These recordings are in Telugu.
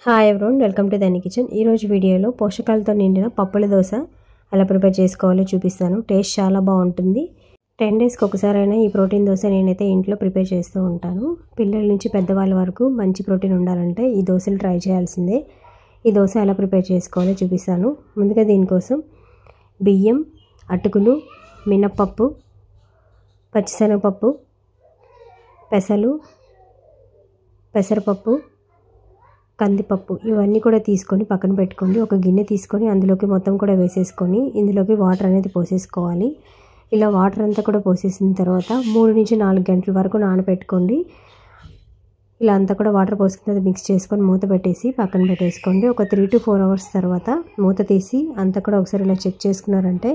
హాయ్ ఎవ్రీవన్, వెల్కమ్ టు దని కిచెన్. ఈరోజు వీడియోలో పోషకాలతో నిండిన పప్పుల దోశ ఎలా ప్రిపేర్ చేసుకోవాలో చూపిస్తాను. టేస్ట్ చాలా బాగుంటుంది. 10 డేస్కి ఒకసారైనా ఈ ప్రోటీన్ దోశ నేనైతే ఇంట్లో ప్రిపేర్ చేస్తూ ఉంటాను. పిల్లల నుంచి పెద్దవాళ్ళ వరకు మంచి ప్రోటీన్ ఉండాలంటే ఈ దోశలు ట్రై చేయాల్సిందే. ఈ దోశ ఎలా ప్రిపేర్ చేసుకోవాలో చూపిస్తాను. ముందుగా దీనికోసం బియ్యం, అటుకులు, మినప్పప్పు, పచ్చిశనగపప్పు, పెసరపప్పు, కందిపప్పు ఇవన్నీ కూడా తీసుకొని పక్కన పెట్టుకోండి. ఒక గిన్నె తీసుకొని అందులోకి మొత్తం కూడా వేసేసుకొని ఇందులోకి వాటర్ అనేది పోసేసుకోవాలి. ఇలా వాటర్ అంతా కూడా పోసేసిన తర్వాత 3 నుంచి 4 గంటల వరకు నానబెట్టుకోండి. ఇలా అంతా కూడా వాటర్ పోసుకున్నది మిక్స్ చేసుకొని మూత పెట్టేసి పక్కన పెట్టేసుకోండి. ఒక 3 to 4 అవర్స్ తర్వాత మూత తీసి అంతా కూడా ఒకసారి ఇలా చెక్ చేసుకున్నారంటే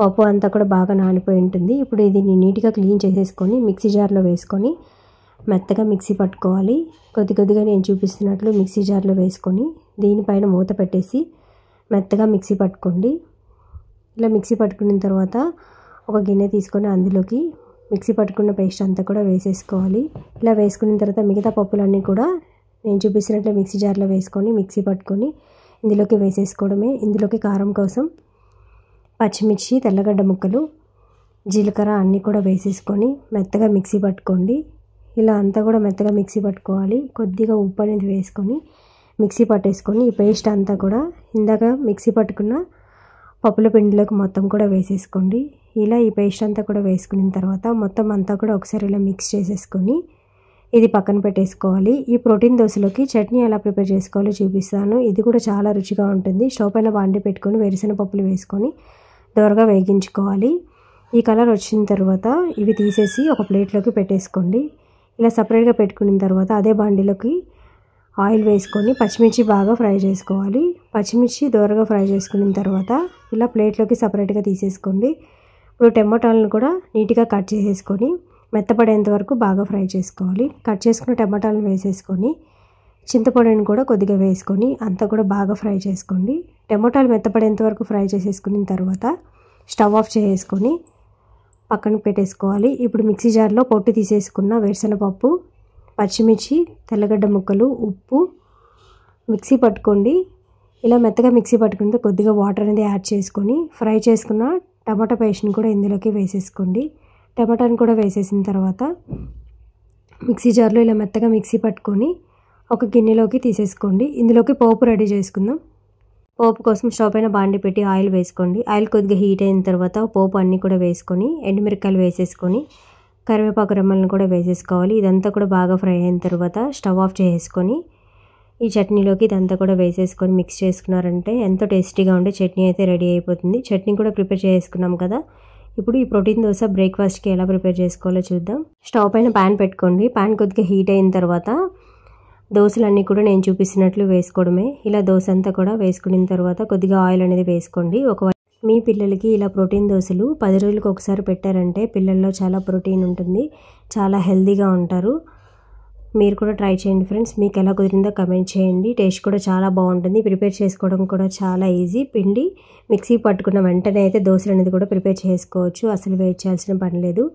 పప్పు అంతా కూడా బాగా నానిపోయి ఉంటుంది. ఇప్పుడు ఇది నీట్గా క్లీన్ చేసేసుకొని మిక్సీ జార్లో వేసుకొని మెత్తగా మిక్సీ పట్టుకోవాలి. కొద్దిగా నేను చూపిస్తున్నట్లు మిక్సీ జార్లో వేసుకొని దీనిపైన మూత పెట్టేసి మెత్తగా మిక్సీ పట్టుకోండి. ఇలా మిక్సీ పట్టుకున్న తర్వాత ఒక గిన్నె తీసుకొని అందులోకి మిక్సీ పట్టుకున్న పేస్ట్ అంతా కూడా వేసేసుకోవాలి. ఇలా వేసుకున్న తర్వాత మిగతా పప్పులన్నీ కూడా నేను చూపిస్తున్నట్లు మిక్సీ జార్లో వేసుకొని మిక్సీ పట్టుకొని ఇందులోకి వేసేసుకోవడమే. ఇందులోకి కారం కోసం పచ్చిమిర్చి, తెల్లగడ్డ ముక్కలు, జీలకర్ర అన్నీ కూడా వేసేసుకొని మెత్తగా మిక్సీ పట్టుకోండి. ఇలా అంతా కూడా మెత్తగా మిక్సీ పట్టుకోవాలి. కొద్దిగా ఉప్పు అనేది వేసుకొని మిక్సీ పట్టేసుకొని ఈ పేస్ట్ అంతా కూడా ఇందాక మిక్సీ పట్టుకున్న పప్పుల పిండిలోకి మొత్తం కూడా వేసేసుకోండి. ఇలా ఈ పేస్ట్ అంతా కూడా వేసుకున్న తర్వాత మొత్తం అంతా కూడా ఒకసారి ఇలా మిక్స్ చేసేసుకొని ఇది పక్కన పెట్టేసుకోవాలి. ఈ ప్రోటీన్ దోశలోకి చట్నీ ఎలా ప్రిపేర్ చేసుకోవాలో చూపిస్తాను. ఇది కూడా చాలా రుచిగా ఉంటుంది. స్టవ్ పైన బాండి పెట్టుకొని వేరుశనగ పప్పులు వేసుకొని దోరగా వేగించుకోవాలి. ఈ కలర్ వచ్చిన తర్వాత ఇవి తీసేసి ఒక ప్లేట్లోకి పెట్టేసుకోండి. ఇలా సపరేట్గా పెట్టుకున్న తర్వాత అదే బాండీలోకి ఆయిల్ వేసుకొని పచ్చిమిర్చి బాగా ఫ్రై చేసుకోవాలి. పచ్చిమిర్చి దోరగా ఫ్రై చేసుకున్న తర్వాత ఇలా ప్లేట్లోకి సపరేట్గా తీసేసుకోండి. ఇప్పుడు టమాటాలను కూడా నీట్గా కట్ చేసేసుకొని మెత్తపడేంత వరకు బాగా ఫ్రై చేసుకోవాలి. కట్ చేసుకున్న టమాటాలను వేసేసుకొని చింతపొడిని కూడా కొద్దిగా వేసుకొని అంతా కూడా బాగా ఫ్రై చేసుకోండి. టమాటాలు మెత్తపడేంత వరకు ఫ్రై చేసేసుకున్న తర్వాత స్టవ్ ఆఫ్ చేసుకొని పక్కన పెట్టేసుకోవాలి. ఇప్పుడు మిక్సీ జార్లో పొట్టు తీసేసుకున్న వేరుశనగపప్పు, పచ్చిమిర్చి, తెల్లగడ్డ ముక్కలు, ఉప్పు మిక్సీ పట్టుకోండి. ఇలా మెత్తగా మిక్సీ పట్టుకుంటే కొద్దిగా వాటర్ అనేది యాడ్ చేసుకొని ఫ్రై చేసుకున్న టమాటా పేస్ట్ని కూడా ఇందులోకి వేసేసుకోండి. టమాటాని కూడా వేసేసిన తర్వాత మిక్సీ జార్లో ఇలా మెత్తగా మిక్సీ పట్టుకొని ఒక గిన్నెలోకి తీసేసుకోండి. ఇందులోకి పోపు రెడీ చేసుకుందాం. పోపు కోసం స్టవ్ పైన బాండి పెట్టి ఆయిల్ వేసుకోండి. ఆయిల్ కొద్దిగా హీట్ అయిన తర్వాత పోపు అన్నీ కూడా వేసుకొని ఎండుమిరపకాయలు వేసేసుకొని కరివేపాకు రెమ్మలను కూడా వేసేసుకోవాలి. ఇదంతా కూడా బాగా ఫ్రై అయిన తర్వాత స్టవ్ ఆఫ్ చేసుకొని ఈ చట్నీలోకి ఇదంతా కూడా వేసేసుకొని మిక్స్ చేసుకున్నారంటే ఎంతో టేస్టీగా ఉండే చట్నీ అయితే రెడీ అయిపోతుంది. చట్నీ కూడా ప్రిపేర్ చేసుకున్నాం కదా. ఇప్పుడు ఈ ప్రోటీన్ దోశ బ్రేక్ఫాస్ట్కి ఎలా ప్రిపేర్ చేసుకోవాలో చూద్దాం. స్టవ్ పైన ప్యాన్ పెట్టుకోండి. ప్యాన్ కొద్దిగా హీట్ అయిన తర్వాత దోశలన్నీ కూడా నేను చూపిస్తున్నట్లు వేసుకోవడమే. ఇలా దోశ అంతా కూడా వేసుకున్న తర్వాత కొద్దిగా ఆయిల్ అనేది వేసుకోండి. మీ పిల్లలకి ఇలా ప్రోటీన్ దోశలు 10 రోజులకు ఒకసారి పెట్టారంటే పిల్లల్లో చాలా ప్రోటీన్ ఉంటుంది, చాలా హెల్తీగా ఉంటారు. మీరు కూడా ట్రై చేయండి ఫ్రెండ్స్. మీకు ఎలా కుదిరిందో కమెంట్ చేయండి. టేస్ట్ కూడా చాలా బాగుంటుంది. ప్రిపేర్ చేసుకోవడం కూడా చాలా ఈజీ. పిండి మిక్సీ పట్టుకున్న వెంటనే అయితే దోశలు అనేది కూడా ప్రిపేర్ చేసుకోవచ్చు. అసలు వెయిట్ చేయాల్సిన పని లేదు.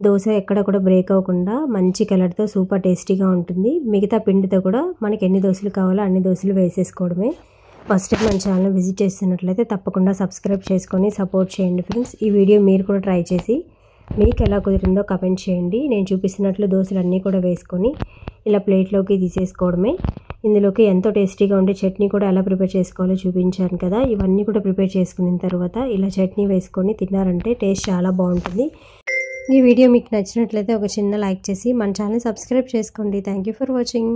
దోశ ఎక్కడ కూడా బ్రేక్ అవ్వకుండా మంచి కలర్తో సూపర్ టేస్టీగా ఉంటుంది. మిగతా పిండితో కూడా మనకి ఎన్ని దోశలు కావాలో అన్ని దోశలు వేసేసుకోవడమే. ఫస్ట్ టైం మన ఛానల్ విజిట్ చేస్తున్నట్లయితే తప్పకుండా సబ్స్క్రైబ్ చేసుకొని సపోర్ట్ చేయండి ఫ్రెండ్స్. ఈ వీడియో మీరు కూడా ట్రై చేసి మీకు ఎలా కుదిరిందో కమెంట్ చేయండి. నేను చూపిస్తున్నట్లు దోశలు అన్నీ కూడా వేసుకొని ఇలా ప్లేట్లోకి తీసేసుకోవడమే. ఇందులోకి ఎంతో టేస్టీగా ఉండే చట్నీ కూడా ఎలా ప్రిపేర్ చేసుకోవాలో చూపించాను కదా. ఇవన్నీ కూడా ప్రిపేర్ చేసుకున్న తర్వాత ఇలా చట్నీ వేసుకొని తిన్నారంటే టేస్ట్ చాలా బాగుంటుంది. ఈ వీడియో మీకు నచ్చినట్లయితే ఒక చిన్న లైక్ చేసి మన ఛానల్ సబ్స్క్రైబ్ చేసుకోండి. Thank you for watching.